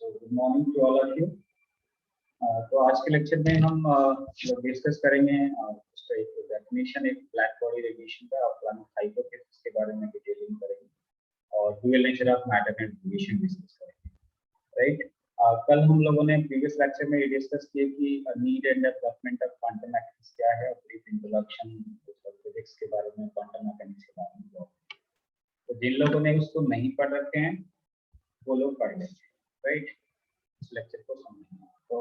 Good morning to all of you. तो आज के लेक्चर में हम डिस्कस करेंगे उसका एक डेफिनेशन, एक ब्लैक बॉडी रेडिएशन का हाइपोथेसिस के बारे में डिटेलिंग करेंगे और dual nature of matter and radiation discuss करेंगे। राइट, कल हम लोगों ने प्रीवियस लेक्चर में ये डिस्कस किया कि need and development of quantum mechanics क्या है, ब्रीफ इंट्रोडक्शन फिजिक्स के बारे में, क्वांटम मैकेनिक्स के बारे में। तो जिन लोगों ने उसको नहीं पढ़ रखे हैं वो लोग पढ़ लेंगे। राइट, इस लेक्चर को समझना। तो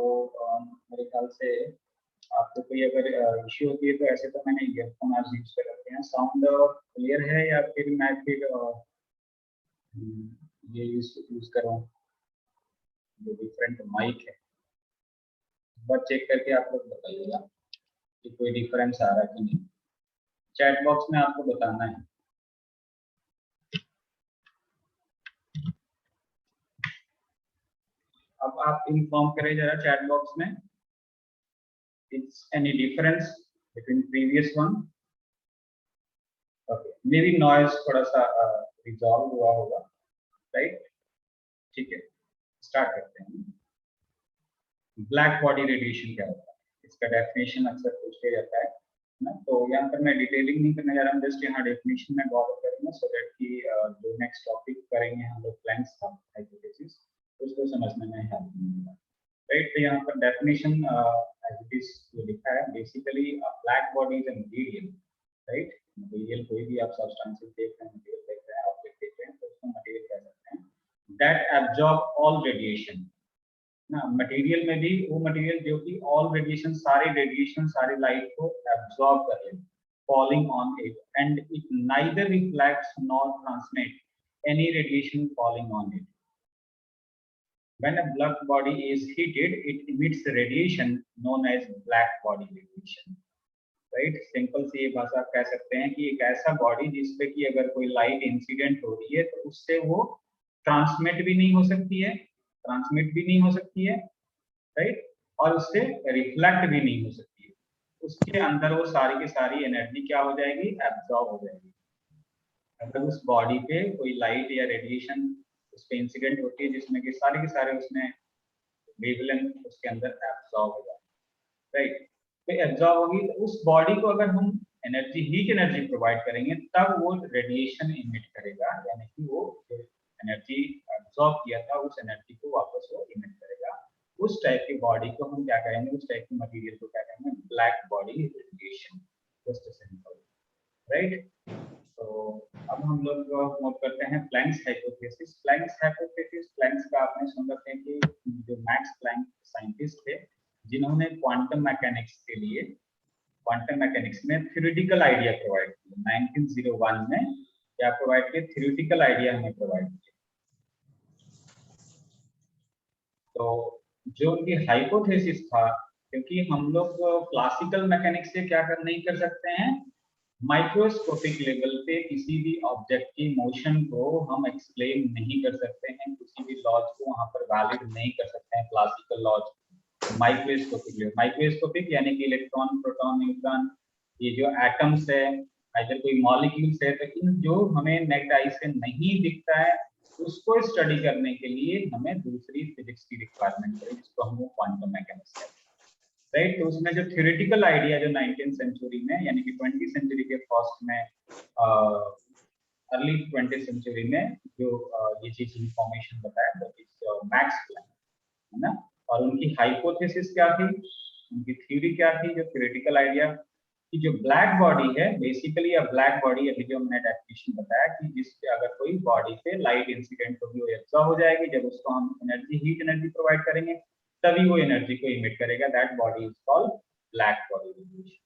मेरे ख्याल से आपको कोई अगर इश्यू होती है तो ऐसे तो मैंने ईयरफोन आज यूज कर रखे हैं। साउंड क्लियर है या फिर मैं फिर ये यूज करूँ जो डिफरेंट माइक है? बस चेक करके आप लोग बताइएगा कि कोई डिफरेंस आ रहा है कि नहीं। चैट बॉक्स में आपको बताना है। अब आप इन्फॉर्म करें जरा चैट बॉक्स में, it's any difference between previous one. Okay, मेरी नॉइज थोड़ा सा रिजॉल्व हुआ होगा। राइट, ठीक है, स्टार्ट करते हैं। ब्लैक बॉडी रेडिएशन क्या होता है, इसका डेफिनेशन अक्सर पूछा जाता है ना। तो यहाँ पर मैं डिटेलिंग नहीं करने जा रहा हूँ, जस्ट यहाँ डेफिनेशन में गौर करेंगे सो दैट कि जो नेक्स्ट टॉपिक करेंगे हम लोग प्लैंक्स हाइपोथेसिस, उसको समझने में हेल्प मिलेगा। राइट, तो यहाँ पर डेफिनेशन एज इट इज लिखा है, basically black body is a material. Right, material कोई भी आप सब्सटेंसेस देख रहे हैं, मटेरियल देख रहे हैं, ऑब्जेक्ट देख रहे हैं, तो उसको मटेरियल कह सकते हैं। दैट एब्जॉर्ब ऑल रेडिएशन ना, मटेरियल में भी वो मटेरियल जो कि ऑल रेडिएशन, सारे रेडिएशन, सारी लाइट को एब्जॉर्ब कर ले, falling on it, and it neither reflects nor transmit any radiation falling on it. When a black body is heated, it emits radiation known as black body radiation. Right? Simple सी ये भाषा कह सकते हैं कि एक ऐसा बॉडी जिसपे कि अगर कोई लाइट इंसिडेंट हो रही है तो उससे वो ट्रांसमिट भी नहीं हो सकती है, ट्रांसमिट भी नहीं हो सकती है, राइट, और उससे रिफ्लेक्ट भी नहीं हो सकती है। उसके अंदर वो सारी की सारी एनर्जी क्या हो जाएगी, एब्जॉर्ब हो जाएगी। अगर उस बॉडी पे कोई लाइट या रेडिएशन उस पे इंसिडेंट होती है जिसमें कि सारे के सारे उसमें वेवलेंथ उसके अंदर एब्जॉर्ब हो जाए, राइट। तो एब्जॉर्ब होगी तो उस बॉडी को अगर हम एनर्जी, हीट एनर्जी प्रोवाइड करेंगे तब वो रेडिएशन इमिट करेगा, यानी कि वो एनर्जी एब्जॉर्ब किया था उस एनर्जी को वापस वो इमिट करेगा। उस टाइप की बॉडी को हम क्या कहेंगे, उस टाइप की मटेरियल को क्या कहेंगे, black body radiation. Just simple, right. तो अब हम लोग मूव करते हैं Planck's hypothesis. Planck's hypothesis, Planck's का आपने सुन रखे हैं कि जो मैक्स प्लैंक साइंटिस्ट थे जिन्होंने क्वांटम मैकेनिक्स के लिए, क्वांटम मैकेनिक्स में थ्योरेटिकल आइडिया प्रोवाइड किया। 1901 में क्या प्रोवाइड किया, थ्योरेटिकल आइडिया हमें प्रोवाइड किया। तो जो उनकी हाइपोथेसिस था, क्योंकि हम लोग क्लासिकल मैकेनिक्स से क्या कर नहीं कर सकते हैं, माइक्रोस्कोपिक लेवल पे किसी भी ऑब्जेक्ट की मोशन को हम एक्सप्लेन नहीं कर सकते हैं, किसी भी लॉज को वहां पर वैलिड नहीं कर सकते हैं classical laws. Microscopic level, microscopic यानी कि इलेक्ट्रॉन, प्रोटॉन, न्यूट्रॉन, ये जो एटम्स है, अगर कोई मॉलिक्यूल्स है, तो इन जो हमें नेक्ड आई से नहीं दिखता है उसको स्टडी करने के लिए हमें दूसरी फिजिक्स की रिक्वायरमेंट है, जिसको हम क्वांटम मैकेनिक्स कहते हैं। राइट, तो उसमें जो थ्योरेटिकल आइडिया जो 19th सेंचुरी में, यानी कि 20th सेंचुरी के फर्स्ट में, अर्ली 20th सेंचुरी में जो ये चीज इंफॉर्मेशन बताया, दैट इज मैक्स प्लैंक, है ना। और उनकी हाइपोथेसिस क्या थी, उनकी थ्योरी क्या थी, जो थ्योरेटिकल आइडिया कि जो ब्लैक बॉडी है, बेसिकली अ ब्लैक बॉडी, अभी जो हमने डेफिनेशन बताया कि जिसपे अगर कोई बॉडी पे लाइट इंसिडेंट होगी वो एब्जॉर्ब हो जाएगी, जब उसको हम एनर्जी, हीट एनर्जी प्रोवाइड करेंगे तभी वो एनर्जी को इमिट करेगा। That body is called black body radiation,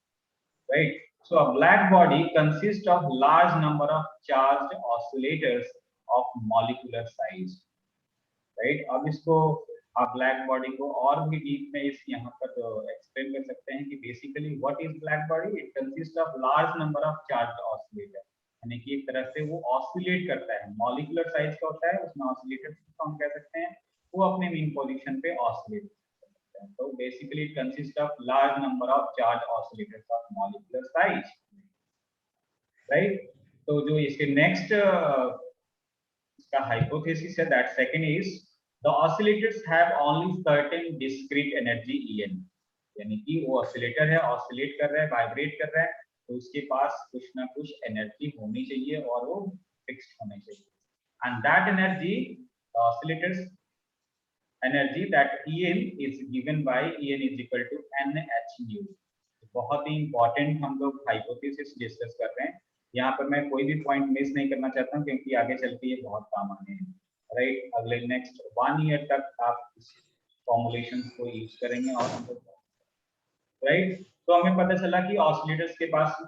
right. So a black body consist of large number of charged oscillators of molecular size, right. अब इसको आप ब्लैक बॉडी को और भी डीप में इस यहाँ पर एक्सप्लेन कर सकते हैं कि basically what is black body, it consist of large number of charged oscillator, यानी कि एक तरह से वो ऑसिलेट करता है, मॉलिक्यूलर साइज का होता है, उसमें ऑसिलेटर हम कह सकते हैं, वो अपने मीन पोजीशन पे ऑसिलेट करते हैं। तो basically it consist of large number of charge oscillators of molecular size, right. तो जो इसके नेक्स्ट इसका हाइपोथेसिस है, that second is The oscillators have only certain discrete energy En, यानी कि वो ऑसिलेटर है, ऑसिलेट कर रहा है, वाइब्रेट कर रहा है, तो उसके पास कुछ ना कुछ एनर्जी होनी चाहिए और वो फिक्स्ड होनी चाहिए. And that energy, the oscillators energy, that En is given by En is equal to NH nu. बहुत ही इंपॉर्टेंट हम लोग हाइपोथेसिस डिस्कस कर रहे हैं. यहाँ पर मैं कोई भी पॉइंट मिस नहीं करना चाहता हूँ क्योंकि आगे चल के ये बहुत काम आने हैं. राइट, अगले नेक्स्ट 1 ईयर तक आप इस फॉर्मुलेशंस को यूज करेंगे और हम लोग राइट. तो हमें पता चला कि ऑसिलेटर्स के पास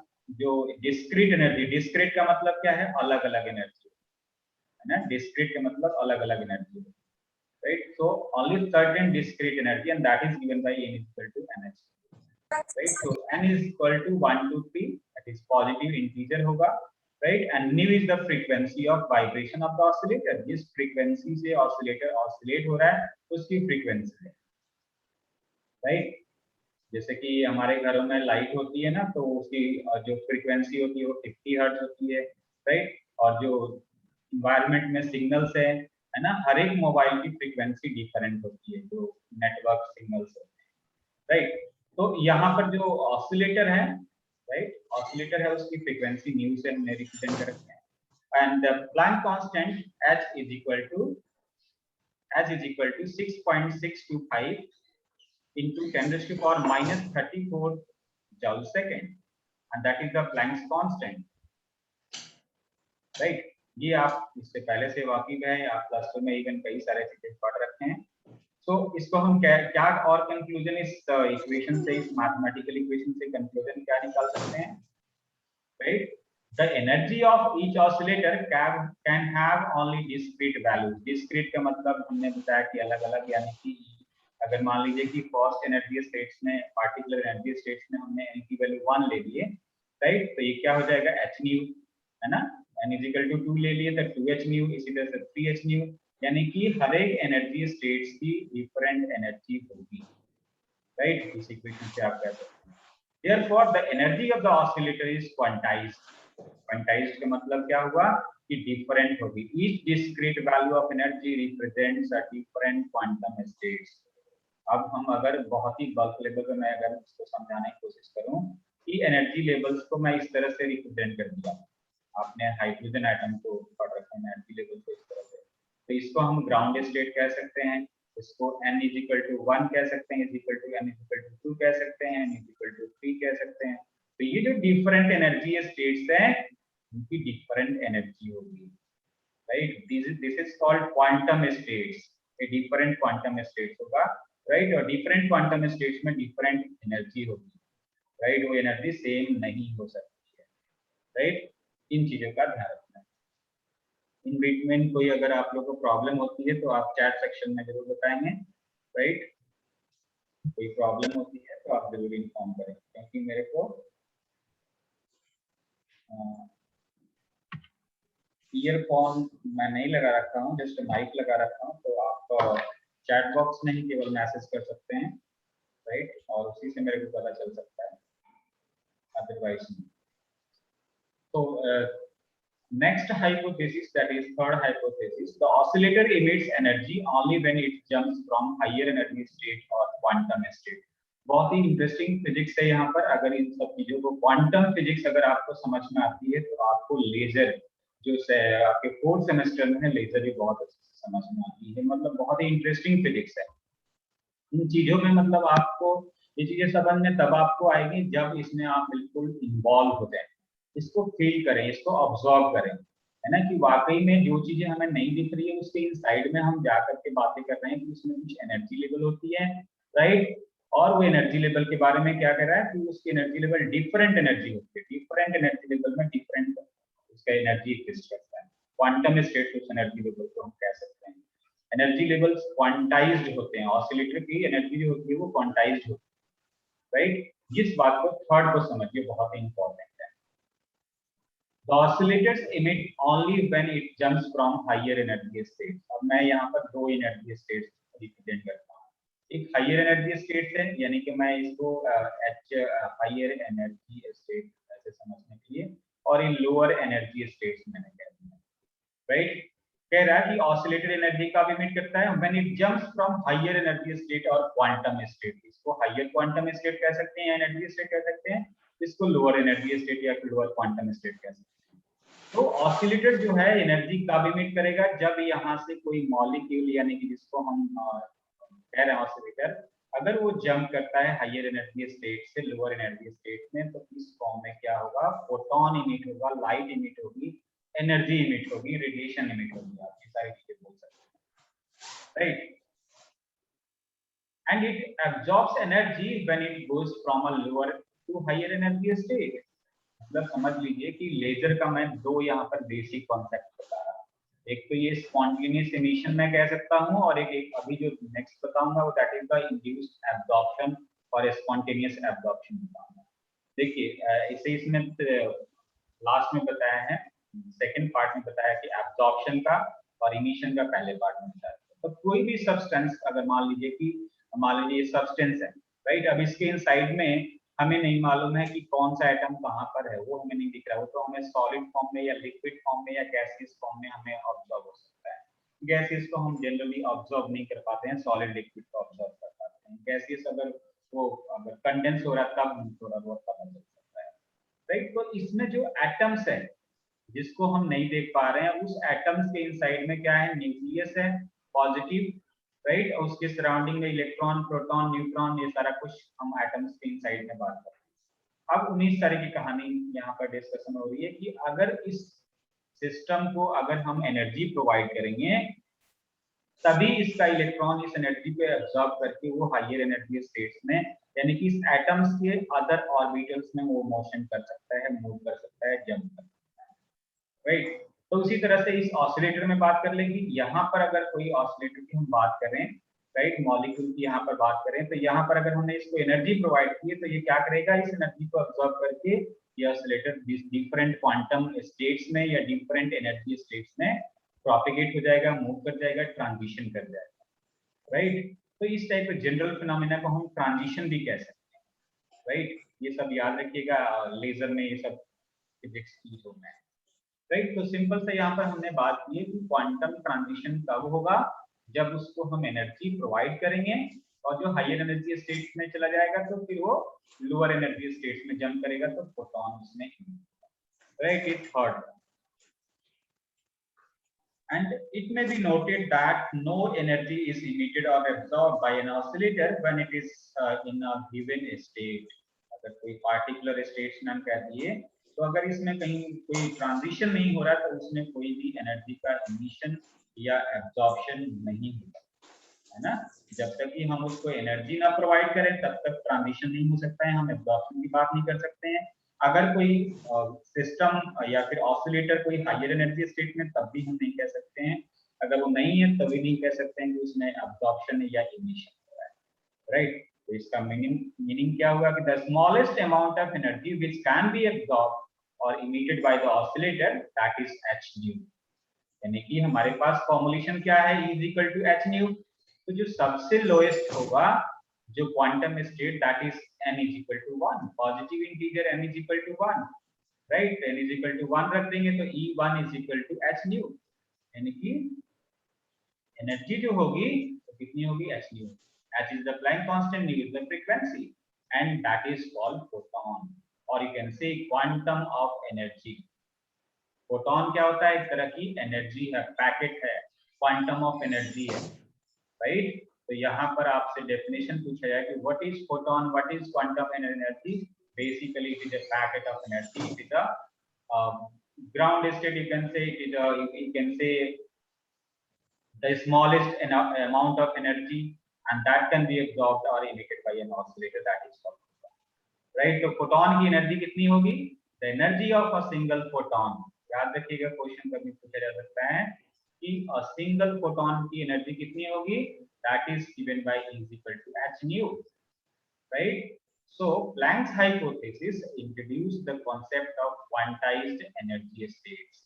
जो डिस्क्रीट एनर्जी, डिस्क्रीट का मतलब क्या है, अलग अलग एनर्जी है ना. डिस्क्रीट का मतलब अलग अलग energy, right? So only certain discrete energy, and that is given by n is equal to nh, right? So n is equal to 1 2 3, that is positive integer होगा, right? And nu is the frequency of vibration of the oscillator. जिस frequency से oscillator oscillate हो रहा है उसकी frequency है, right? जैसे कि हमारे घरों में लाइट होती है ना, तो उसकी जो फ्रीक्वेंसी होती है वो 50 हर्ट्ज होती है, राइट. और जो इन्वायरमेंट में सिग्नल्स है ना, हर एक मोबाइल की फ्रीक्वेंसी डिफरेंट होती है, जो नेटवर्क सिग्नल्स होते हैं, राइट. तो यहाँ पर जो ऑसिलेटर है, राइट, ऑसिलेटर है, उसकी फ्रीक्वेंसी न्यू से हमने रिप्रेजेंट कर रखा है. And the plank constant h is equal to 6.625 into 10 raised to power minus 34 joule second, and that is the Planck's constant, right? ये आप इससे पहले से वाकिफ हैं, आप प्लस टू में इवन कई सारे चीजें पढ़ रखे हैं. तो इसको हम क्या और कंक्लूजन इस इक्वेशन से, इस मैथमेटिकल इक्वेशन से कंक्लूजन क्या निकाल सकते हैं, right? The energy of each oscillator can have only discrete values. Discrete का मतलब हमने बताया कि अलग अलग, यानी कि अगर मान लीजिए कि फर्स्ट एनर्जी स्टेट्स में, पार्टिकुलर एनर्जी स्टेट्स में हमने n की वैल्यू 1 ले लिए, राइट, तो ये क्या हो जाएगा, h nu, है ना. n is equal to 2 ले लिए तो 2h nu, इसी तरह से 3h nu, यानी कि हर एक एनर्जी स्टेट्स की डिफरेंट एनर्जी होगी, राइट. इस इक्वेशन से आप कह सकते हैं. Therefore the energy of the oscillator is quantized. Quantized का मतलब क्या हुआ कि डिफरेंट होगी. Each discrete value of energy represents a different quantum states. अब हम अगर बहुत ही बल्क लेवल पे मैं अगर इसको समझाने की कोशिश करूं कि एनर्जी लेवल्स को मैं इस तरह से रिप्रेजेंट कर दिया, आपने हाइड्रोजन एटम को पढ़ रखा है एनर्जी लेवल को इस तरह से, तो इसको हम ग्राउंड स्टेट कह सकते हैं, इसको n is equal to 1 कह सकते हैं, is equal to n is equal to 2 कह सकते हैं, n is equal to 3 कह सकते हैं. तो ये जो डिफरेंट एनर्जी स्टेट्स हैं उनकी डिफरेंट एनर्जी होगी, right. This is called quantum states. ये डिफरेंट क्वांटम स्टेट्स होगा, राइट. और डिफरेंट क्वांटम स्टेट्स में डिफरेंट एनर्जी होगी, राइट. वो एनर्जी सेम नहीं हो सकती है, राइट. इन चीजों का ध्यान रखना. इन बिटवीन कोई अगर आप लोगों को प्रॉब्लम होती है तो आप चैट सेक्शन में जरूर बताएंगे, राइट. कोई प्रॉब्लम होती है तो आप जरूर इन्फॉर्म करें, क्योंकि मेरे को ईयरफोन मैं नहीं लगा रखा हूँ, जस्ट माइक लगा रखा हूँ, तो आप चैट बॉक्स में ही केवल मैसेज कर सकते हैं, राइट. और उसी से मेरे को पता चल सकता है, अदरवाइज नहीं. तो next hypothesis, that is third hypothesis, the oscillator emits energy only when it jumps from higher energy state or quantum state. बहुत ही इंटरेस्टिंग फिजिक्स है यहाँ पर. अगर इन सब चीजों को, क्वांटम फिजिक्स अगर आपको समझ में आती है तो आपको लेजर जो आपके फोर्थ सेमेस्टर में है, लेजर भी बहुत अच्छे से समझ में आती है. मतलब बहुत ही इंटरेस्टिंग फिजिक्स है. इन चीजों में मतलब आपको ये चीजें समझ में तब आपको आएगी जब इसमें आप बिल्कुल इन्वॉल्व हो जाए, इसको फील करें, इसको ऑब्जर्व करें, है ना, कि वाकई में जो चीजें हमें नहीं दिख रही है उसके इन साइड में हम जा करके बातें कर रहे हैं कि उसमें कुछ एनर्जी लेवल होती है, राइट. और वो एनर्जी लेवल के बारे में क्या कह रहा है कि उसकी एनर्जी लेवल डिफरेंट एनर्जी होती है, डिफरेंट एनर्जी लेवल में डिफरेंट उसका एनर्जी एग्जिस्ट करता है. क्वांटम स्टेट उस एनर्जी लेवल को हम कह सकते हैं. एनर्जी लेवल्स क्वांटाइज्ड होते हैं, ऑसिलेटर की एनर्जी जो होती है वो क्वांटाइज्ड होती है, राइट. जिस बात को थर्ड को समझिए, बहुत ही इंपॉर्टेंट है. The oscillators emit only when it jumps from higher energy states. अब मैं यहाँ पर दो एनर्जी स्टेट्स रिप्रेजेंट करता हूँ. एक हायर एनर्जी स्टेट है, यानी कि मैं इसको H हायर एनर्जी स्टेट ऐसे समझने के लिए, और इन लोअर एनर्जी स्टेट्स मैंने कह दिया, राइट. कह रहा है कि ऑसिलेटर एनर्जी का भी इमिट करता है when it jumps from higher energy state और क्वांटम स्टेट। इसको हायर क्वांटम स्टेट कह सकते हैं, एनर्जी स्टेट कह सकते हैं, इसको लोअर एनर्जी स्टेट या फिर लोअर क्वांटम स्टेट कह सकते हैं। तो ऑसिलेटर जो है एनर्जी का भी इमिट करेगा जब यहाँ से कोई मॉलिक्यूल यानी कि जिसको हम कह रहे हैं ऑसिलेटर, अगर वो जंप करता है हायर एनर्जी स्टेट से लोअर एनर्जी स्टेट में, तो इस फॉर्म में क्या होगा, फोटोन इमिट होगा, लाइट इमिट होगी, एनर्जी इमिट होगी, रेडिएशन इमिट होगी, आप ये सारी चीजें बोल सकते हैं, right. And it absorbs energy when it goes from a lower to higher energy state. मतलब समझ लीजिए कि लेजर का मैं दो यहाँ पर बेसिक कॉन्सेप्ट बता रहा हूँ। एक तो ये स्पॉन्टेनियस एमिशन मैं कह सकता हूँ, और एक अभी जो नेक्स्ट बताऊंगा वो that is the induced absorption और स्पॉन्टेनियस एब्जॉर्प्शन बताऊंगा। देखिए इसे इसमें लास्ट में बताया है, सेकंड पार्ट में बताया कि एब्जॉर्प्शन का और इमिशन का पहले पार्ट में बताया। तो कोई भी सब्सटेंस अगर मान लीजिए सब्सटेंस है, राइट, अब इसके इनसाइड में हमें नहीं मालूम है कि कौन सा एटम कहाँ पर है, वो हमें नहीं दिख रहा, वो तो हमें सॉलिड फॉर्म में या लिक्विड फॉर्म में या गैसियस फॉर्म में हमें ऑब्जर्व हो सकता है। गैसियस को हम जनरली ऑब्जर्व नहीं कर पाते हैं, सॉलिड लिक्विड को ऑब्जर्व कर पाते हैं। गैसियस अगर कंडेंस हो रहा है तब हम थोड़ा बहुत पता चल सकता है, राइट। तो इसमें जो एटम्स है जिसको हम नहीं देख पा रहे हैं, उस एटम्स के इनसाइड में क्या है, न्यूक्लियस है पॉजिटिव, राइट, और उसके सराउंडिंग में इलेक्ट्रॉन, प्रोटॉन, न्यूट्रॉन, ये सारा कुछ हम एटम्स के इनसाइड में बात कर रहे हैं। अब 19 तरह की कहानी यहाँ पर डिस्कशन हो रही है कि अगर इस सिस्टम को अगर हम एनर्जी प्रोवाइड करेंगे तभी इसका इलेक्ट्रॉन इस एनर्जी को एब्जॉर्ब करके वो हायर एनर्जी स्टेट्स में यानी कि इस एटम्स के अदर ऑर्बिटल्स में वो मोशन कर सकता है, मूव कर सकता है, जंप कर सकता है, राइट। तो उसी तरह से इस ऑसिलेटर में बात कर लेंगे। यहाँ पर अगर कोई ऑसिलेटर की हम बात करें, राइट, मॉलिक्यूल की यहाँ पर बात करें, तो यहाँ पर अगर हमने इसको एनर्जी प्रोवाइड की है तो ये क्या करेगा, इस एनर्जी को अब्सॉर्ब करके ये ऑसिलेटर डिफरेंट क्वांटम स्टेट्स में या डिफरेंट एनर्जी स्टेट्स में प्रोपेगेट हो जाएगा, मूव कर जाएगा, ट्रांजिशन कर जाएगा, राइट। तो इस टाइप के जनरल फिनोमेना को हम ट्रांजिशन भी कह सकते हैं, राइट। ये सब याद रखिएगा, लेजर में ये सब फिजिक्स की जो है, राइट। तो सिंपल से यहाँ पर हमने बात की है कि क्वांटम ट्रांजिशन कब होगा, जब उसको हम एनर्जी प्रोवाइड करेंगे और जो हायर एनर्जी स्टेट में चला जाएगा तो फिर वो लोअर एनर्जी स्टेट में जंप करेगा तो फोटॉन उसमें, right. Is third, and it may be noted that no energy is emitted or absorbed by an oscillator when it is in a given state। अगर कोई पार्टिकुलर स्टेट में हम कह दिए तो अगर इसमें कहीं कोई ट्रांजिशन नहीं हो रहा तो उसमें कोई भी एनर्जी का इमिशन या एब्जॉर्प्शन नहीं होगा, है ना। जब तक कि हम उसको एनर्जी ना प्रोवाइड करें तब तक ट्रांजिशन नहीं हो सकता है, हम एब्जॉर्प्शन की बात नहीं कर सकते हैं। अगर कोई सिस्टम या फिर ऑसिलेटर कोई हायर एनर्जी स्टेट में तब भी हम नहीं कह सकते हैं, अगर वो नहीं है तभी नहीं कह सकते हैं कि उसमें एब्जॉर्प्शन या इमिशन हो रहा है, राइट। तो इसका मीनिंग क्या होगा कि the smallest amount of energy which can be absorbed और emitted by the oscillator that is H nu. यानी कि हमारे पास फॉर्मूलेशन क्या है, E is equal to H nu. तो जो सबसे लोएस्ट होगा जो quantum state that is n is equal to 1, positive integer n is equal to 1, right. n is equal to 1 रख देंगे तो E1 is equal to h new, यानी कि एनर्जी जो होगी तो कितनी होगी, h new. h is the Planck constant, nu is the frequency, and that is called photon, or you can say quantum of energy। Photon क्या होता है, एक तरह की एनर्जी है, पैकेट है, क्वांटम ऑफ एनर्जी है, राइट। तो यहाँ पर आपसे डेफिनेशन पूछा जाए कि what is photon, what is quantum energy. Basically it is a packet of energy, it is a ground state, you can say it is you can say the smallest amount of energy and that can be absorbed or emitted by an oscillator, that is called photon, right। तो photon की energy कितनी होगी, the energy of a single photon, याद रखिएगा question कभी पूछा जा सकता है कि a single photon की एनर्जी कितनी होगी, that is given by E is equal to h nu, right। So Planck's hypothesis introduced the concept of quantized energy states।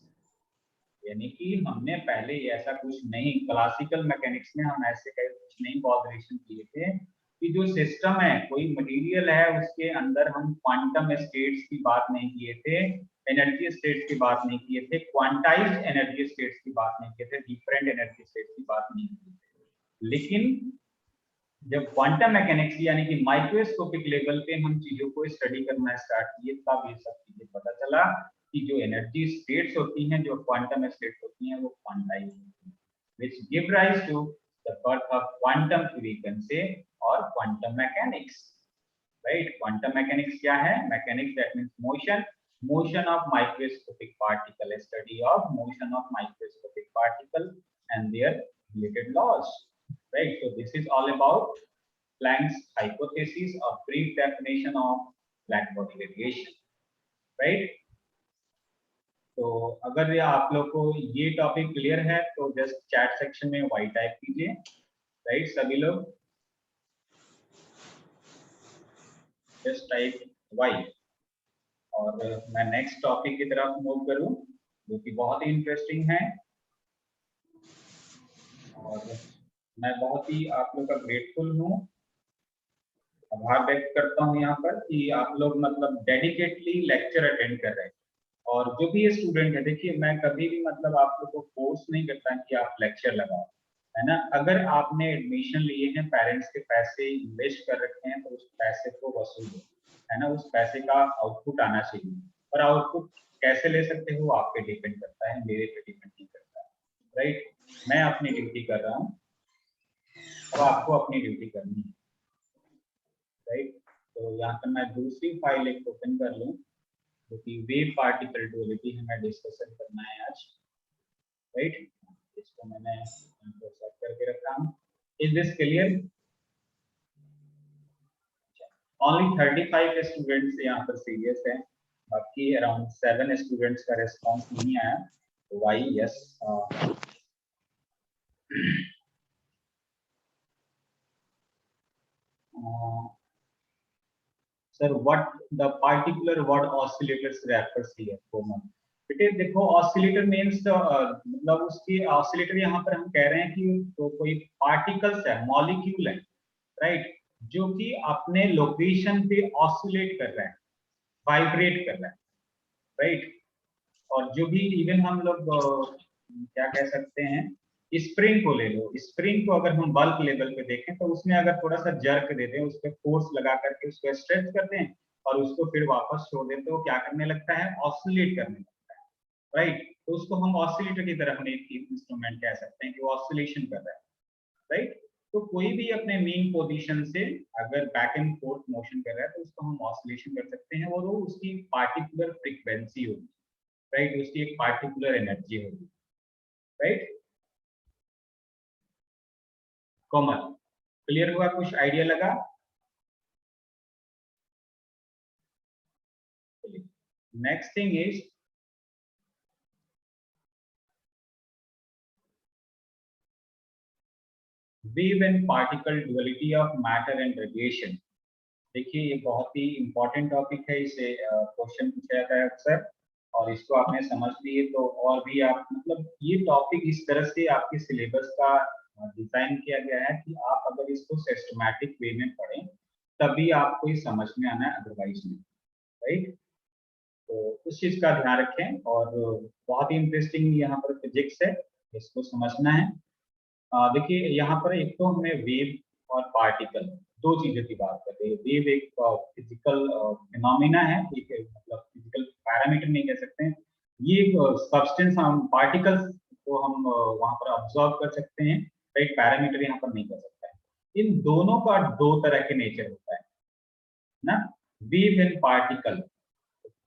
यानी कि हमने पहले ऐसा कुछ नहीं, क्लासिकल मैकेनिक्स में हम ऐसे कुछ नहीं ऑब्जर्वेशन किए थे कि जो सिस्टम है, कोई मटेरियल है, उसके अंदर हम क्वांटम स्टेट्स की बात नहीं किए थे, एनर्जी स्टेट्स की बात नहीं किए थे, क्वांटाइज्ड एनर्जी स्टेट्स की बात नहीं किए थे, डिफरेंट एनर्जी स्टेट्स की बात नहीं की थी। लेकिन जब क्वांटम मैकेनिक्स यानी कि माइक्रोस्कोपिक लेवल पे हम चीजों को स्टडी करना स्टार्ट किए, तब ये सब चीजें पता चला कि जो एनर्जी स्टेट्स होती हैं, जो क्वांटम स्टेट्स होती हैं, वो क्वांटाइज होती हैं, which give rise to the birth of quantum frequency और quantum mechanics, right? Quantum mechanics क्या है? Mechanics that means motion of microscopic particle, study of motion of microscopic particle and their related laws, right? So this is all about Planck's hypothesis, a brief definition of black body radiation, right? तो अगर ये आप लोग को ये topic clear है तो just chat section में वाई टाइप कीजिए, राइट? सभी लोग जस्ट टाइप वाई, और मैं नेक्स्ट टॉपिक की तरफ मूव करूं जो कि बहुत ही इंटरेस्टिंग है, और मैं बहुत ही आप लोग का ग्रेटफुल हूं, आभार व्यक्त करता हूं यहाँ पर कि आप लोग मतलब डेडिकेटली लेक्चर अटेंड कर रहे हैं। और जो भी ये स्टूडेंट है, देखिए मैं कभी भी मतलब आप लोग को फोर्स नहीं करता कि आप लेक्चर लगाओ, है ना? अगर आपने एडमिशन लिए हैं, पेरेंट्स के पैसे इन्वेस्ट कर रखे हैं, तो उस पैसे को वसूल दो, है ना? उस पैसे का आउटपुट आना चाहिए, और आउटपुट कैसे ले सकते हो आप पे डिपेंड करता है, मेरे पे डिपेंड नहीं करता है, राइट? मैं अपनी ड्यूटी कर रहा हूँ, अब आपको अपनी ड्यूटी करनी है, राइट? तो यहाँ पर मैं दूसरी फाइल एक ओपन कर लूँ, जो कि वेव पार्टिकल ड्यूअलिटी हमें डिस्कशन करना है आज, राइट? इसको मैंने सेट करके रखा हूँ। Is this clear? Only 35 students यहाँ पर सीरियस हैं, बाकी अराउंड 7 स्टूडेंट्स का रिस्पांस नहीं आया, तो why? Yes sir, what the particular word oscillators refers here common? बेटे देखो, ऑसिलेटर मींस मतलब उसकी ऑसिलेटर यहाँ पर हम कह रहे हैं कि तो कोई पार्टिकल्स है, मॉलिक्यूल है, राइट, जो कि अपने लोकेशन पे ऑसिलेट कर रहा है, वाइब्रेट कर रहा है, राइट? और जो भी इवन हम लोग क्या कह सकते हैं, स्प्रिंग को ले लो, स्प्रिंग को अगर हम बल्क लेवल पे देखें तो उसमें अगर थोड़ा सा जर्क देते हैं, उस पर फोर्स लगा करके उसको स्ट्रेच करते हैं और उसको फिर वापस छोड़ देते हैं, तो क्या करने लगता है? ऑसिलेट करने लगता है, राइट? तो उसको हम ऑसिलेटर की तरह अपने इंस्ट्रूमेंट कह सकते हैं कि वो ऑसिलेशन कर रहा है, राइट? तो कोई भी अपने मेन पोजीशन से अगर बैक एंड फोर्थ मोशन कर रहा है तो उसको हम ऑसिलेशन कर सकते हैं, और वो उसकी पार्टिकुलर फ्रीक्वेंसी होगी, राइट? उसकी एक पार्टिकुलर एनर्जी होगी, राइट? कॉमन क्लियर हुआ? कुछ आइडिया लगा? Next thing is wave and particle duality of matter and radiation. देखिए ये बहुत ही इंपॉर्टेंट टॉपिक है, इसे क्वेश्चन पूछा जाता है अक्सर, और इसको आपने समझ लिए तो और भी आप मतलब ये टॉपिक इस तरह से आपके सिलेबस का डिजाइन किया गया है कि आप अगर इसको सिस्टमैटिक वे में पढ़ें तभी आपको ये समझ में आना है, अदरवाइज नहीं, राइट? तो उस चीज का ध्यान रखें, और बहुत ही इंटरेस्टिंग यहाँ पर फिजिक्स है, इसको समझना है। देखिए यहाँ पर एक तो हमें वेव और पार्टिकल दो चीजों की बात करते हैं। वेव एक फिजिकल फिनोमिना है, एक मतलब फिजिकल पैरामीटर नहीं कह सकते हैं, ये एक सब्सटेंस, हम पार्टिकल्स को हम वहां पर ऑब्जर्व कर सकते हैं, राइट? पैरामीटर यहाँ पर नहीं कर सकता है। इन दोनों का दो तरह के नेचर होता है ना, वेव एंड पार्टिकल,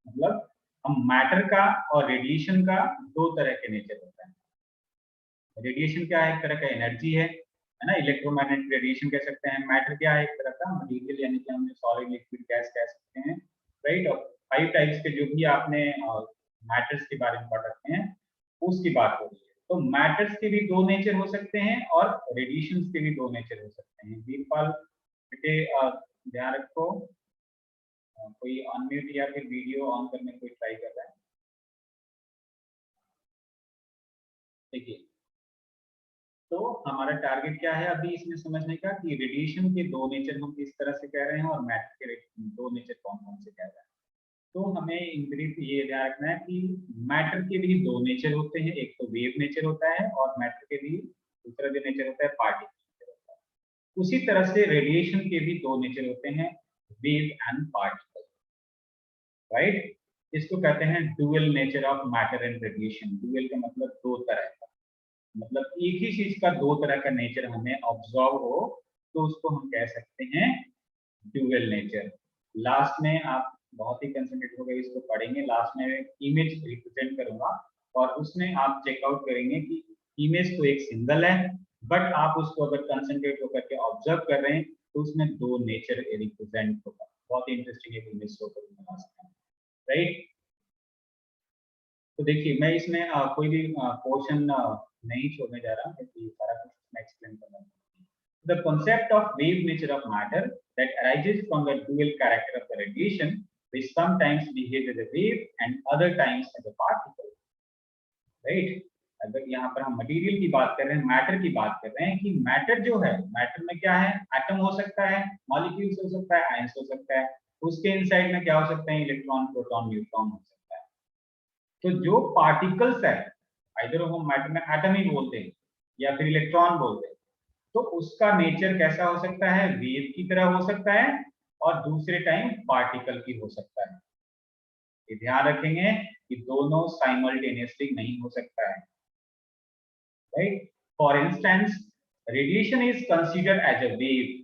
मतलब हम मैटर का और रेडिएशन का दो तरह के नेचर होता है। रेडिएशन क्या है? एक तरह का एनर्जी है ना, इलेक्ट्रोमैग्नेटिक रेडिएशन कह सकते हैं। मैटर क्या है? एक तरह का मटेरियल, यानी कि हम सॉलिड, लिक्विड, गैस कह सकते हैं, राइट? और 5 टाइप्स के जो भी आपने मैटर्स के बारे में पढ़ रखे हैं उसकी बात हो रही है। तो मैटर्स के भी दो नेचर हो सकते हैं और रेडिएशन के भी दो नेचर हो सकते हैं। वीरपाल बेटे ध्यान रखो, कोई अनम्यूट या फिर वीडियो ऑन करने कोई ट्राई कर रहा है? देखिए, तो हमारा टारगेट क्या है अभी इसमें समझने का कि रेडिएशन के दो नेचर हम किस तरह से कह रहे हैं और मैटर के दो नेचर कौन कौन से कह रहे हैं। तो हमें इन ब्रीफ ये ध्यान रखना है कि मैटर के भी दो नेचर होते हैं, एक तो वेव नेचर होता है और मैटर के भी दूसरा जो नेचर होता है पार्टिकल नेचर होता है। उसी तरह से रेडिएशन के भी दो नेचर होते हैं, वेव एंड पार्टिकल, राइट। इसको कहते हैं dual nature of matter and radiation. Dual का मतलब दो तरह का, मतलब एक ही चीज का दो तरह का नेचर हमें ऑब्जर्व हो तो उसको हम कह सकते हैं डुअल नेचर। लास्ट में आप बहुत ही कंसंट्रेट हो गए इसको पढ़ेंगे, लास्ट में इमेज रिप्रेजेंट करूंगा और उसमें आप चेकआउट करेंगे कि इमेज तो एक सिंगल है, बट आप उसको अगर कंसंट्रेट होकर के ऑब्जर्व कर रहे हैं तो उसमें दो नेचर रिप्रेजेंट होगा। बहुत ही इंटरेस्टिंग एक इमेज शो करूंगा लास्ट में, राइट। तो देखिए मैं इसमें कोई भी पोर्शन नहीं छोड़ने जा रहा क्योंकि सारा कुछ मैं एक्सप्लेन कर रहा हूँ। The concept of wave nature of matter that arises from the dual character of the radiation, which sometimes behaves as a wave and other times as a particle, right? अगर यहाँ पर हम मटेरियल की बात कर रहे हैं, मैटर की बात कर रहे हैं कि मैटर जो है, मैटर में क्या है, एटम हो सकता है, मॉलिक्यूल्स हो सकता है, आयंस हो सकता है, उसके इनसाइड में क्या हो सकते हैं, इलेक्ट्रॉन, प्रोटॉन, न्यूट्रॉन हो सकता है। तो जो पार्टिकल्स है, आइदर हम मैटर में एटम ही बोलते हैं या फिर इलेक्ट्रॉन बोलते हैं, तो उसका नेचर कैसा हो सकता है, वेव की तरह हो सकता है और दूसरे टाइम पार्टिकल की हो सकता है। ये ध्यान रखेंगे कि दोनों साइमल्टेनियसली नहीं हो सकता है, right. For instance, radiation is considered as a wave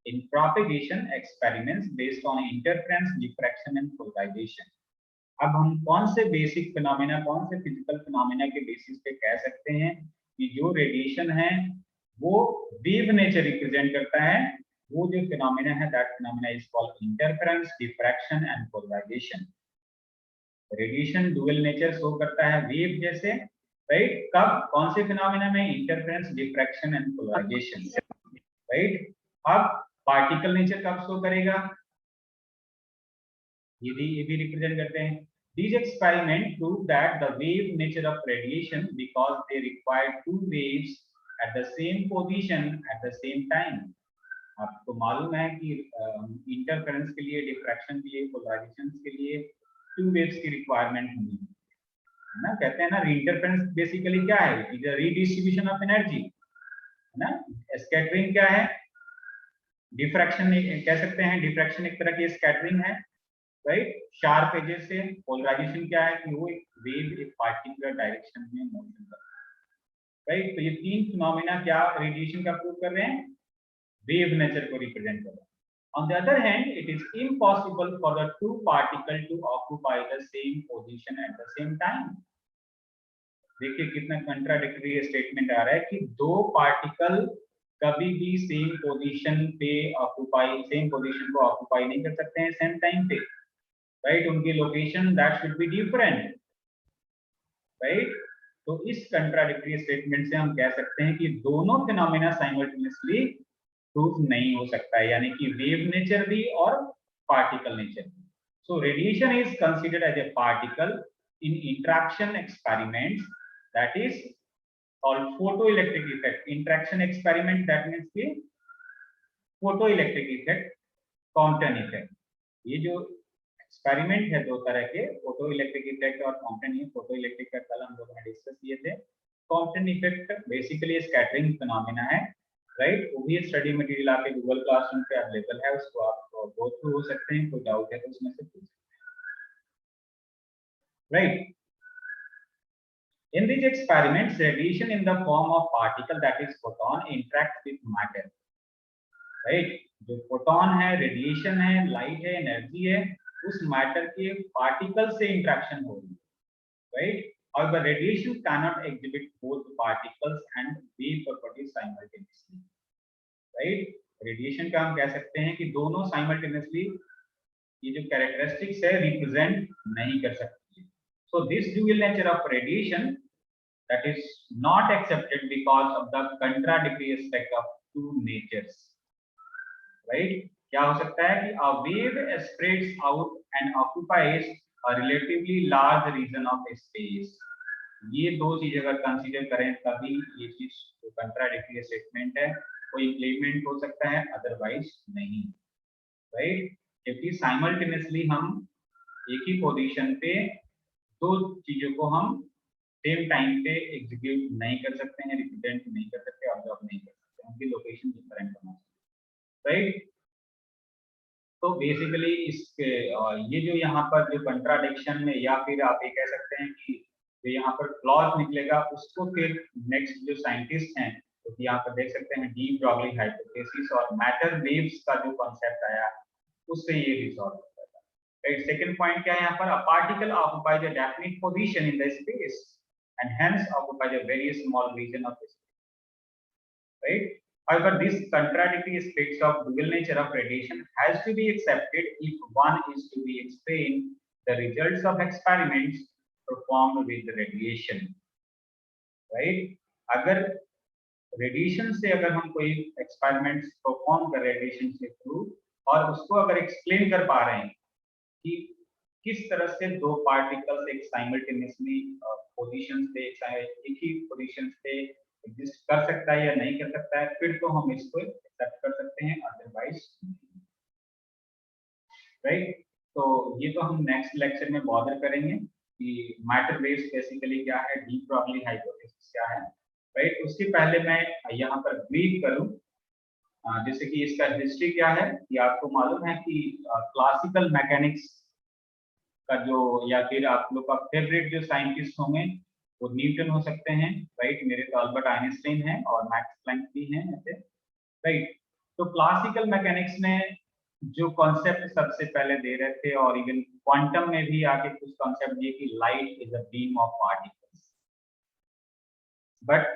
in propagation experiments based on interference, diffraction and polarization. अब हम कौन से बेसिक फिनोमेना, कौन से फिजिकल फिनोमेना के बेसिस पे कह सकते हैं कि जो रेडिएशन है वो वेव नेचर रिप्रेजेंट करता है। वो जो फिनोमेना है, that phenomena is called interference, diffraction and polarisation. Radiation dual nature show करता है वेव जैसे, राइट। कब, कौन से फिनोमेना में, interference, diffraction and polarisation, right. अब पार्टिकल नेचर कब शो करेगा, ये भी रिप्रेजेंट करते हैं। These experiments prove that the wave nature of radiation because they require two waves at the same position at the same time. आपको मालूम है कि इंटरफेरेंस के लिए, डिफ्रैक्शन के लिए, पोलराइजेशन के लिए टू वेव्स की रिक्वायरमेंट होगी, है ना। कहते हैं ना, इंटरफेरेंस बेसिकली क्या है, is a redistribution of energy, है ना। स्कैटरिंग क्या है, डिफ्रैक्शन कह सकते हैं, डिफ्रैक्शन एक तरह की स्कैटरिंग है, राइट। शार्प एजेस से। पोलराइजेशन क्या है कि वो एक वेव एक पार्टिकुलर डायरेक्शन में मोशन करता है, राइट। तो ये तीन फिनोमेना क्या रेडिएशन का प्रूव कर रहे हैं, वेव नेचर को रिप्रेजेंट कर रहे हैं। On the other hand, it is impossible for the two particles to occupy the same position at the same time. देखिए कितना कंट्राडिक्टरी स्टेटमेंट आ रहा है कि दो पार्टिकल कभी भी सेम पोजीशन पे ऑक्यूपाई, सेम पोजीशन को ऑक्यूपाई नहीं कर सकते हैं सेम टाइम पे, राइट। उनकी location that should be different, right. तो इस कंट्राडिक्टरी स्टेटमेंट से हम कह सकते हैं कि दोनों फिनोमेना साइमल्टेनियसली प्रूफ नहीं हो सकता है, यानी कि वेव नेचर भी और पार्टिकल नेचर भी। So radiation is considered as a particle in interaction experiments, that is called photoelectric effect. Interaction experiment, that means कि photoelectric effect, Compton effect. ये जो एक्सपेरिमेंट है दो तरह के, फोटो इलेक्ट्रिक इफेक्ट और कॉम्पटन। फोटो इलेक्ट्रिक का कल हम लोगों ने डिस्कस किए थे। Compton effect basically scattering phenomena है, राइट। वो भी स्टडी मटेरियल आपके गूगल क्लासरूम पे अवेलेबल है, उसको आप गो थ्रू हो सकते हैं, कोई डाउट है तो उसमें से पूछ सकते हैं, right. In these experiments, radiation in the form of particle, that is photon, interacts with matter, right? जो फोटोन है, रेडिएशन है, लाइट है, एनर्जी है, उस मैटर के पार्टिकल से इंटरेक्शन हो रही है, right. However, radiation cannot exhibit both particles and wave properties simultaneously, right? Radiation का हम कह सकते हैं कि दोनों साइमल्टेनियसली ये जो कैरेक्टरिस्टिक्स है रिप्रेजेंट नहीं कर सकती है। So this dual nature of radiation that is not accepted because of the contradictory aspect of two natures, right? क्या हो सकता है कि a wave spreads out and occupies a relatively large region of space. ये दो चीज अगर consider करें तभी ये चीज जो कंट्राडिक्टरी स्टेटमेंट है वो इंप्लीमेंट हो सकता है, अदरवाइज नहीं, राइट। क्योंकि साइमल्टेनियसली हम एक ही पोजीशन पे दो चीजों को हम सेम टाइम पे एग्जीक्यूट नहीं कर सकते हैं, रिप्रेजेंट नहीं कर सकते, ऑब्जर्व नहीं कर सकते, उनकी लोकेशन डिफरेंट होना चाहिए, राइट। तो बेसिकली इसके ये जो यहाँ पर जो कंट्राडिक्शन में या फिर आप ये कह सकते हैं कि जो यहाँ पर क्लॉज निकलेगा उसको फिर नेक्स्ट जो साइंटिस्ट हैं तो यहाँ पर देख सकते हैं डी ब्रॉगली हाइपोथेसिस और मैटर वेव्स का जो कॉन्सेप्ट आया उससे ये रिजॉल्व होता है, राइट। सेकंड पॉइंट क्या है यहाँ पर, a particle occupies a definite position in the space and hence occupies a very small region of space, right? However, this contradictory aspects of dual nature of radiation has to be accepted if one is to be explained the results of experiments performed with the radiation, right? अगर radiation से अगर हम कोई experiments perform कर रहे हैं radiation के through और उसको अगर एक्सप्लेन कर पा रहे हैं कि किस तरह से दो पार्टिकल्स एक साइमल्टेनियसली पोजीशन पे एक ही पोजीशन पे एग्जिस्ट कर सकता है या नहीं कर सकता है, फिर तो हम इसको एक्सेप्ट कर सकते हैं, अदरवाइज राइट। तो ये तो हम नेक्स्ट लेक्चर में बॉदर करेंगे कि मैटर वेव्स बेसिकली क्या है, डी ब्रॉगली हाइपोथेसिस क्या है, राइट। उसके पहले मैं यहाँ पर ब्रीफ करूं जैसे कि इसका हिस्ट्री क्या है कि आपको मालूम है कि क्लासिकल मैकेनिक्स का जो या फिर आप लोग का फेवरेट जो साइंटिस्ट होंगे वो न्यूटन हो सकते हैं, राइट। मेरे तो अल्बर्ट आइंस्टाइन है और मैक्स प्लैंक भी हैं ऐसे, राइट। तो क्लासिकल मैकेनिक्स में जो कॉन्सेप्ट सबसे पहले दे रहे थे और इवन क्वांटम में भी आके कुछ कॉन्सेप्ट दिए कि light is a beam of particles, but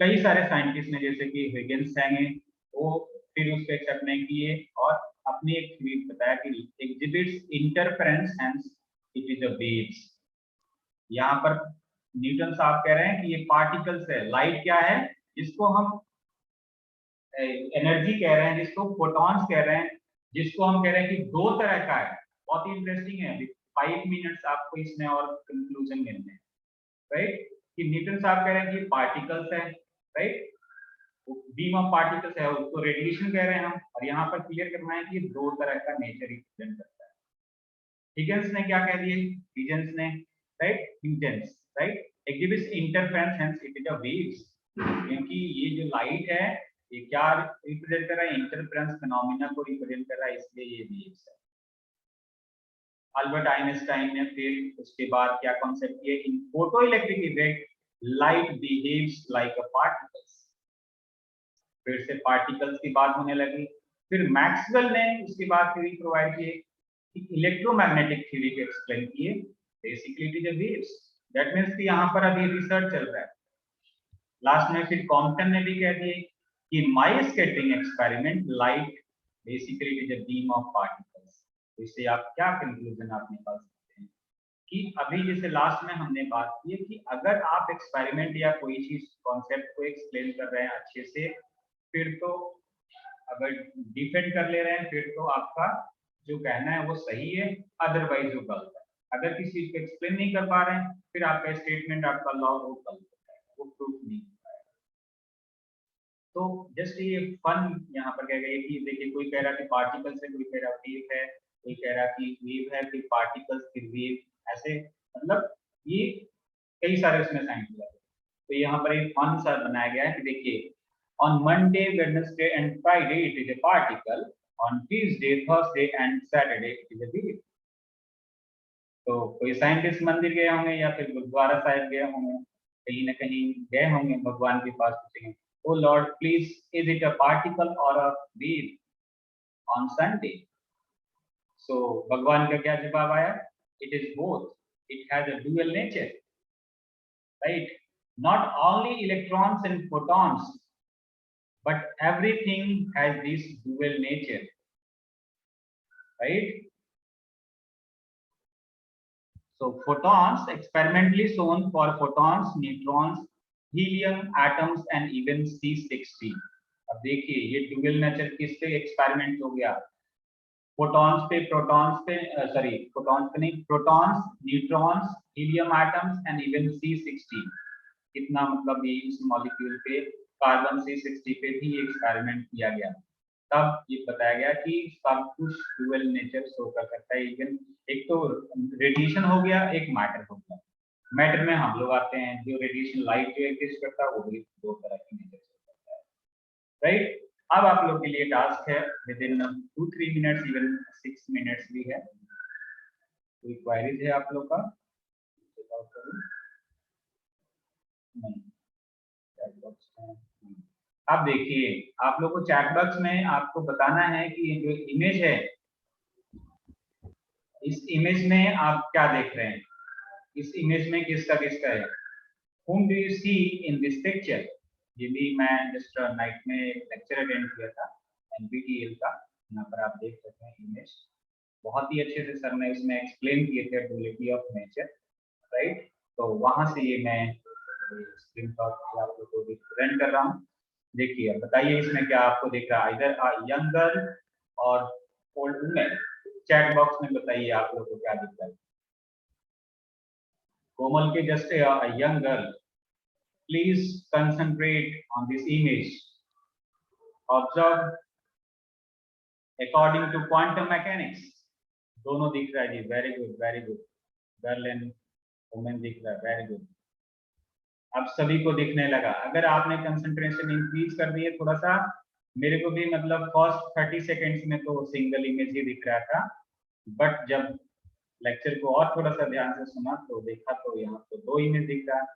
कई सारे साइंटिस्ट ने जैसे कि हिगिंस हैं वो फिर उसको एक्सेप्ट नहीं किए और अपनी एक थ्योरी बताया कि exhibits interference hence it is a waves. यहाँ पर न्यूटन साहब कह रहे हैं कि ये पार्टिकल्स है, लाइट क्या है जिसको हम एनर्जी कह रहे हैं, जिसको फोटॉन्स कह रहे हैं, जिसको हम कह रहे हैं कि दो तरह का है। बहुत ही इंटरेस्टिंग है, 5 मिनट्स आपको इसमें और कंक्लूजन मिलने हैं, राइट। कि न्यूटन साहब कह रहे हैं कि पार्टिकल्स है, राइट, बीम ऑफ पार्टिकल्स है, उसको रेडिएशन कह रहे हैं हम, और यहाँ पर क्लियर करना है कि दो तरह का नेचर रिप्रेजेंट करता है। हिगिंस ने क्या कह दिए, हिगिंस ने, right, Newton's, right, exhibits interference hence it is a waves, क्योंकि ये जो लाइट है ये क्या रिप्रेजेंट कर रहा है, इंटरफेरेंस फिनोमेना को रिप्रेजेंट कर रहा है, इसलिए ये वेव्स है। अल्बर्ट आइंस्टाइन ने फिर उसके बाद क्या कॉन्सेप्ट किया, in photo electric effect light behaves like a particles, फिर से पार्टिकल्स की बात होने लगी। फिर मैक्सवेल ने उसके बाद थ्योरी प्रोवाइड किए, इलेक्ट्रोमैग्नेटिक थ्योरी को एक्सप्लेन किए, basically it is a waves. That means कि यहाँ पर अभी रिसर्च चल रहा है। लास्ट में फिर कॉम्पटन ने भी कह दिए कि my scattering experiment light basically it is a beam of particles. तो इससे आप क्या कंक्लूजन आप निकाल सकते हैं कि अभी जैसे लास्ट में हमने बात की है कि अगर आप एक्सपेरिमेंट या कोई चीज कॉन्सेप्ट को एक्सप्लेन कर रहे हैं अच्छे से, फिर तो अगर डिफेंड कर ले रहे हैं फिर तो आपका जो कहना है वो सही है, अदरवाइज वो गलत है। अगर किसी चीज को एक्सप्लेन नहीं कर पा रहे हैं फिर आपका स्टेटमेंट, आपका लॉ वो गलत है, वो प्रूफ नहीं हो पाएगा। तो जस्ट ये फन यहाँ पर कह गए कि देखिए कोई कह रहा कि पार्टिकल्स है, कोई कह रहा वेव है, कोई कह रहा कि वेव है फिर पार्टिकल्स फिर वेव, ऐसे मतलब ये कई सारे उसमें साइंस लगे। तो यहाँ पर एक फन सा बनाया गया है कि देखिए on Monday, Wednesday and Friday it is a particle, on Tuesday, Thursday and Saturday it is a wave। तो कोई साइंटिस्ट मंदिर गए होंगे या फिर गुरुद्वारा साहिब गए होंगे, कहीं ना कहीं गए होंगे, भगवान के पास पूछेंगे, O Lord please is it a particle और a wave on Sunday. So भगवान का क्या जवाब आया, it is both, it has a dual nature, right, not only electrons and protons but everything has this dual nature, right? So photons experimentally shown for photons, neutrons, helium, atoms and even C60। अब देखिए ये dual nature किस पे experiment हो गया, photons पे, protons पे, sorry photons पे नहीं, protons, neutrons, helium atoms and even C60। कितना मतलब ये इस मॉलिक्यूल पे कार्बन C60 पे भी एक्सपेरिमेंट किया गया। तब ये बताया गया कि सब कुछ डुअल नेचर शो कर सकता है। इवन एक तो रेडिएशन हो गया, एक मैटर हो गया। मैटर में हम लोग आते हैं, जो रेडिएशन लाइट जो एग्जिस्ट करता है वो भी दो तरह के नेचर शो करता है, राइट। अब आप लोग के लिए टास्क है with in 2-3 minutes, even 6 minutes भी है। कोई क्वेरीज है आप लोग का? नहीं, चैट बॉक्स में आप देखिए, आप लोग को चैट बॉक्स में आपको बताना है कि ये जो इमेज है, इस इमेज में आप क्या देख रहे हैं, इस इमेज में किसका किसका है, whom do you see in this picture? ये भी मैं जस्ट नाइट में लेक्चर अटेंड किया था NPTEL का, यहाँ पर आप देख सकते हैं इमेज, बहुत ही अच्छे से सर ने इसमें एक्सप्लेन किए थे ड्युअलिटी ऑफ नेचर, राइट। तो वहां से ये मैं स्क्रीनशॉट आप लोग को रिप्रेजेंट कर रहा हूँ। देखिए, अब बताइए इसमें क्या आपको दिख रहा है, इधर यंग गर्ल और ओल्ड वुमेन। चैट बॉक्स में बताइए आप लोग को क्या दिख रहा है। कोमल के just young girl, please concentrate on this image, observe according to quantum mechanics. दोनों दिख रहा है जी, very good very good, girl and women दिख रहा है, वेरी गुड। अब सभी को दिखने लगा। अगर आपने कंसंट्रेशन इंक्रीज कर दिए थोड़ा सा, मेरे को भी मतलब फर्स्ट 30 सेकेंड्स में तो सिंगल इमेज ही दिख रहा था, बट जब लेक्चर को और थोड़ा सा ध्यान से सुना तो देखा तो यहाँ तो दो इमेज दिख रहा है।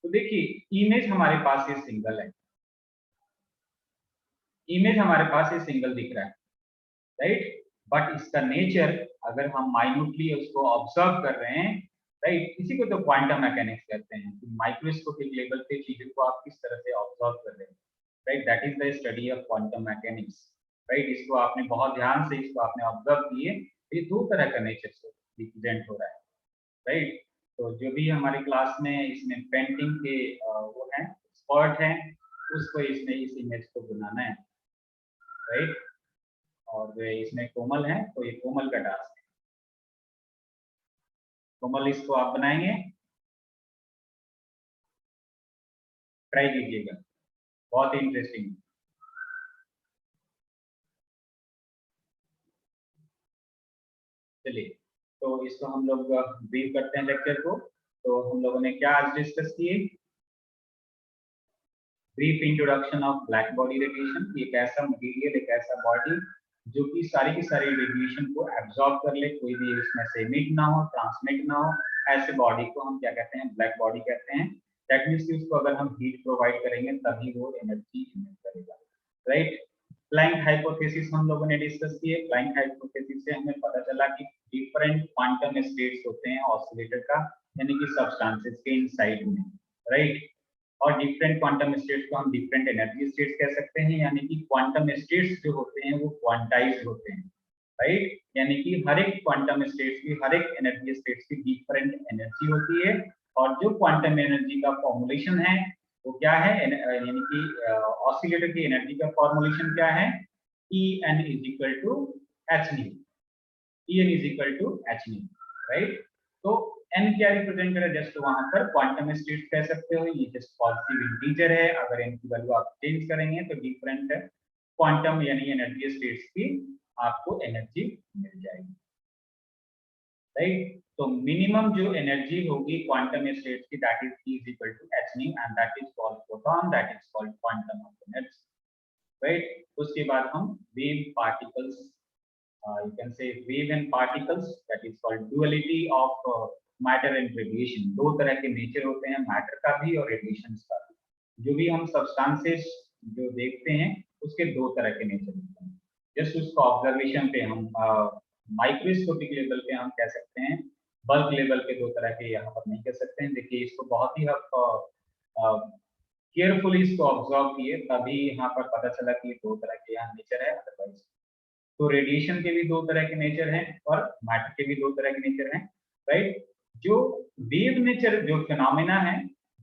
तो देखिए, इमेज हमारे पास ये सिंगल है, इमेज हमारे पास ये सिंगल दिख रहा है, राइट। बट इसका नेचर अगर हम माइन्यूटली उसको ऑब्जर्व कर रहे हैं, राइट, इसी को तो क्वांटम मैकेनिक्स कहते हैं कि माइक्रोस्कोपिक लेवल पे चीजों को आप किस तरह से ऑब्जर्व कर रहे हैं, right. That is the study of quantum mechanics, right. इसको आपने बहुत ध्यान से इसको आपने ऑब्जर्व किए, ये दो तरह का नेचर से रिप्रेजेंट हो रहा है, राइट। तो जो भी हमारे क्लास में इसमें पेंटिंग के वो है एक्सपर्ट हैं, उसको इसमें इस इमेज को बनाना है, राइट। और जो इसमें कोमल है तो ये कोमल का टास्क है। कोमल, इसको आप बनाएंगे, ट्राई कीजिएगा, बहुत इंटरेस्टिंग। चलिए, तो इसको हम लोग ब्रीफ करते हैं लेक्चर को। तो हम लोगों ने क्या आज डिस्कस किए, brief introduction of black body radiation. एक ऐसा मटेरियल, एक ऐसा बॉडी जो कि सारी की सारी रेडिएशन को एब्जॉर्ब कर ले, कोई भी इसमें से इमिट ना हो, ट्रांसमिट ना हो, ऐसे बॉडी को हम क्या कहते हैं, ब्लैक बॉडी कहते हैं। दैट मींस कि उसको अगर हम हीट प्रोवाइड करेंगे तभी वो एनर्जी इमिट करेगा, राइट। प्लैंक हाइपोथेसिस हम लोगों ने डिस्कस किए। प्लैंक हाइपोथेसिस से हमें पता चला कि डिफरेंट क्वांटम स्टेट्स होते हैं ऑसिलेटर का, यानी कि सब्सटेंसेस के इनसाइड में, राइट। और डिफरेंट क्वांटम स्टेट्स को हम डिफरेंट एनर्जी स्टेट्स कह सकते हैं, यानी कि क्वांटम स्टेट्स जो होते हैं वो क्वांटाइज्ड होते हैं, राइट। यानी कि हर एक क्वांटम स्टेट्स की, हर एक एनर्जी स्टेट्स की डिफरेंट एनर्जी होती है। और जो क्वांटम एनर्जी का फॉर्मूलेशन है वो क्या है, यानी कि ऑसिलेटर की एनर्जी का फॉर्मूलेशन क्या है, En is equal to h nu, En is equal to h nu, right. तो n क्या रिप्रेजेंट करे, जस्ट वहां पर क्वांटम स्टेट कह सकते हो, ये जस्ट पॉजिटिव इंटीजर है। अगर n की वैल्यू आप चेंज करेंगे तो डिफरेंट क्वांटम यानी एनर्जी स्टेट्स की आपको एनर्जी मिल जाएगी, राइट। तो मिनिमम जो एनर्जी होगी क्वांटम स्टेट्स की, that is E is equal to h nu and that is called photon, that is called quantum of energy, right। उसके बाद हम wave particles, you can say wave and particles, that is called duality of matter and radiation। दो तरह के nature होते हैं, matter का भी और रेडिएशन का भी। जो भी हम सब्सटेंसेस जो देखते हैं उसके दो तरह के नेचर होते हैं। जस्ट उसको ऑब्जर्वेशन पे हम माइक्रोस्कोपिक लेवल पे हम कह सकते हैं, बल्क लेवल पे दो तरह के यहाँ पर नहीं कह सकते हैं। देखिए, इसको बहुत ही केयरफुली इसको ऑब्जर्व किए, तभी यहाँ पर पता चला कि दो तरह के यहाँ नेचर है। अदरवाइज तो रेडिएशन के भी दो तरह के नेचर हैं और मैटर के भी दो तरह के नेचर हैं, राइट। जो वेव नेचर, जो फिनोमेना है,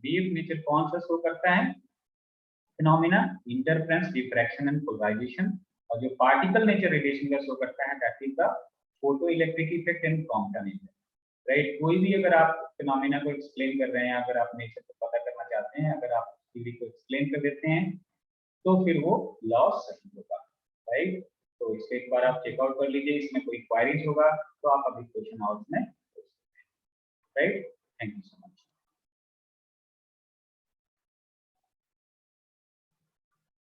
वेव नेचर कौन सा शो करता है, phenomena interference, diffraction and polarisation. और जो पार्टिकल नेचर रेडिएशन का शो करता है, that is the photo electric effect and quantum nature, right. कोई भी अगर आप फिनोमेना को एक्सप्लेन कर रहे हैं, अगर आप नेचर को पता करना चाहते हैं, अगर आप थ्योरी को एक्सप्लेन कर देते हैं तो फिर वो लॉ सही होगा, राइट। तो इसको एक बार आप चेकआउट कर लीजिए, इसमें कोई क्वारीज होगा तो आप अभी क्वेश्चन आवर्स में, right. Thank you so much.